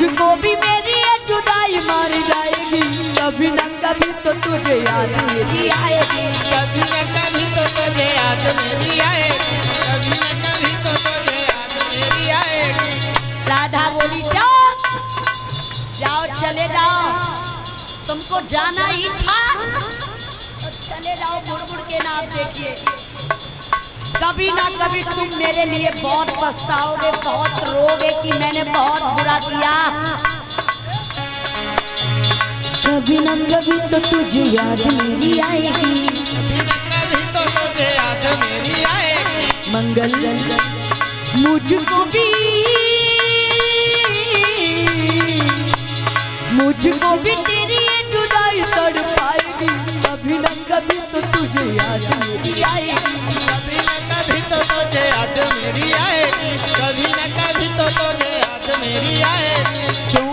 मुझको भी मेरी ये जुदाई मार जाएगी, कभी न कभी तो तुझे याद मेरी आएगी, कभी न कभी तो तुझे याद मेरी आएगी, कभी न कभी तो तुझे याद मेरी आएगी। राधा बोली जाओ जाओ चले जाओ, तुमको जाना ही था तो चले जाओ, मुड़ मुड़ के ना आप देखिए। कभी ना कभी तुम मेरे लिए बहुत पछताओगे, बहुत रोगे कि मैंने बहुत बुरा किया। कभी ना कभी तो तुझे याद मेरी आएगी, कभी न कभी तो तुझे याद मेरी आएगी। मंगल मुझको भी तेरी ये जुदाई तड़पाएगी, कभी न कभी तो तुझे याद मेरी आएगी, कभी न कभी तो तुझे याद मेरी आएगी, कभी न कभी तो तुझे याद मेरी आएगी। क्यों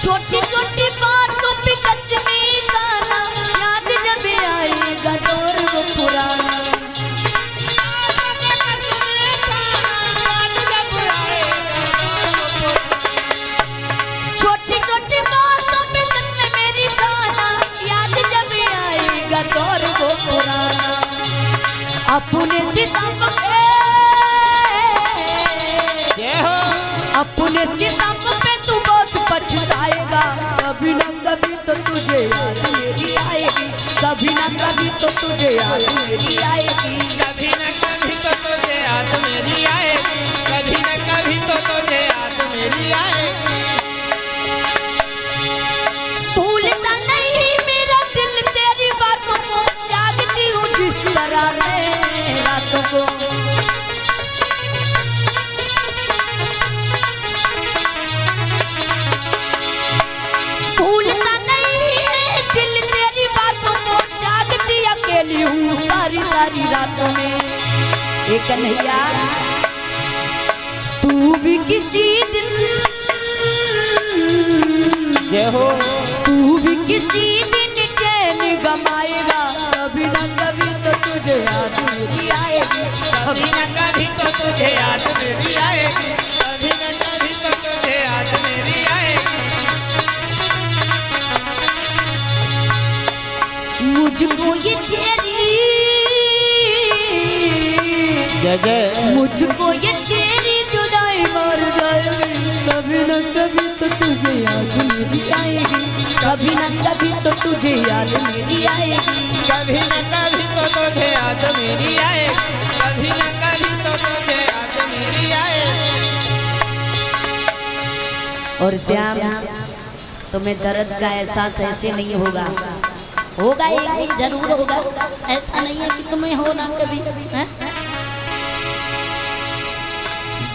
छोटी छोटी बातों पे कश्मीर गाना याद जब आएगा दौर वो पुराना, छोटी छोटी बातों पे मेरी गाना याद जब आएगा दौर वो पुराना। अपने सितम पे अपने सितम पे तू बहुत पछताएगा, कभी न कभी तो तुझे याद मेरी आएगी, कभी न कभी तो तुझे याद मेरी आएगी, कभी न कभी तो तुझे याद मेरी आएगी, कभी न कभी तो तुझे याद मेरी आएगी। भूलता नहीं मेरा दिल तेरी बातों को, जागती हूँ जिस तरह मैं रातों को। भूलता नहीं है दिल तेरी बातों को, जागती अकेली हूँ सारी सारी रातों में। एक कन्हैया तू भी किसी दिन, जय हो, तू भी किसी दिन चैन गमाएगा, कभी न कभी तो तुझे याद मेरी आएगी, कभी न कभी तो तुझे याद मेरी आएगी, कभी न कभी तो तुझे याद मेरी आएगी। मुझको ये तेरी, जय जय, मुझको ये तेरी जुदाई मार जाएगी, कभी न कभी तो तुझे याद मेरी आएगी, कभी न कभी तो तुझे याद मेरी आएगी, कभी न कभी तो तुझे याद मेरी आएगी, कभी न कभी तो तुझे याद मेरी आएगी। और श्याम तुम्हें दर्द का एहसास ऐसे नहीं होगा, होगा एक दिन जरूर होगा, ऐसा नहीं है कि तुम्हें हो ना कभी।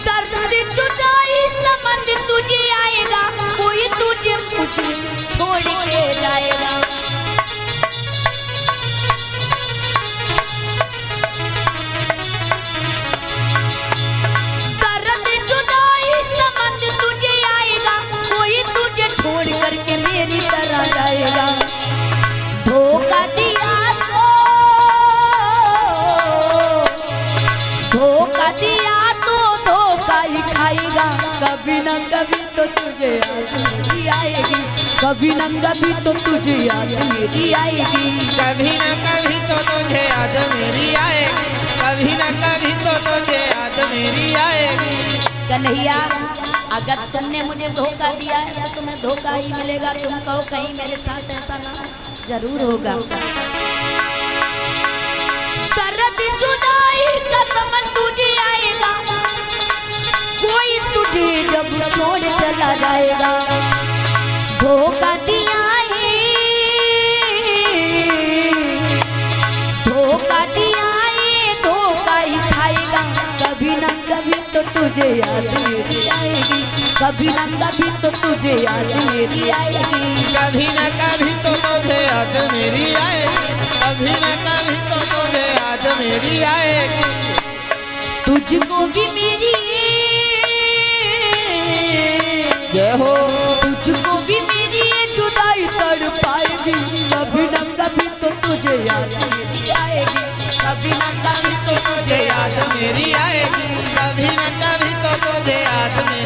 दर्द जुदाई समझ तुझे आएगा, कोई तुझे मुझे छोड़ के जाएगा। दर्द जुदाई समझ तुझे आएगा, कोई तुझे छोड़ करके मेरी तरह जाएगा। धोखा दिया तो, धोखा दिया तो धोखा ही खाएगा, कभी न कभी तो तुझे याद मेरी आएगी, कभी न कभी तो तुझे याद मेरी आएगी, कभी न कभी तो तुझे याद मेरी आएगी, कभी न कभी तो तुझे याद मेरी आएगी। कन्हैया अगर तुमने मुझे धोखा दिया है तो तुम्हें धोखा ही मिलेगा, तुम कहो कहीं मेरे साथ ऐसा ना जरूर होगा। दर्द जुदाई का समझ तुझे आएगा, कोई तुझे जब छोड़ चला जाएगा। धोखा दिया है, धोखा दिया है, धोखा ही खाएगा, कभी न कभी तो तुझे याद मेरी आएगी, कभी न कभी तो तुझे याद मेरी आएगी, कभी न कभी तो तुझे याद मेरी आएगी, कभी न कभी तो तुझे याद मेरी आएगी। तुझको भी मेरी जय हो, तुझको भी मेरी ये जुदाई तड़पाएगी, कभी न कभी तो तुझे याद मेरी आएगी, कभी न कभी तो तुझे याद मेरी आएगी, कभी न कभी तो तुझे याद मेरी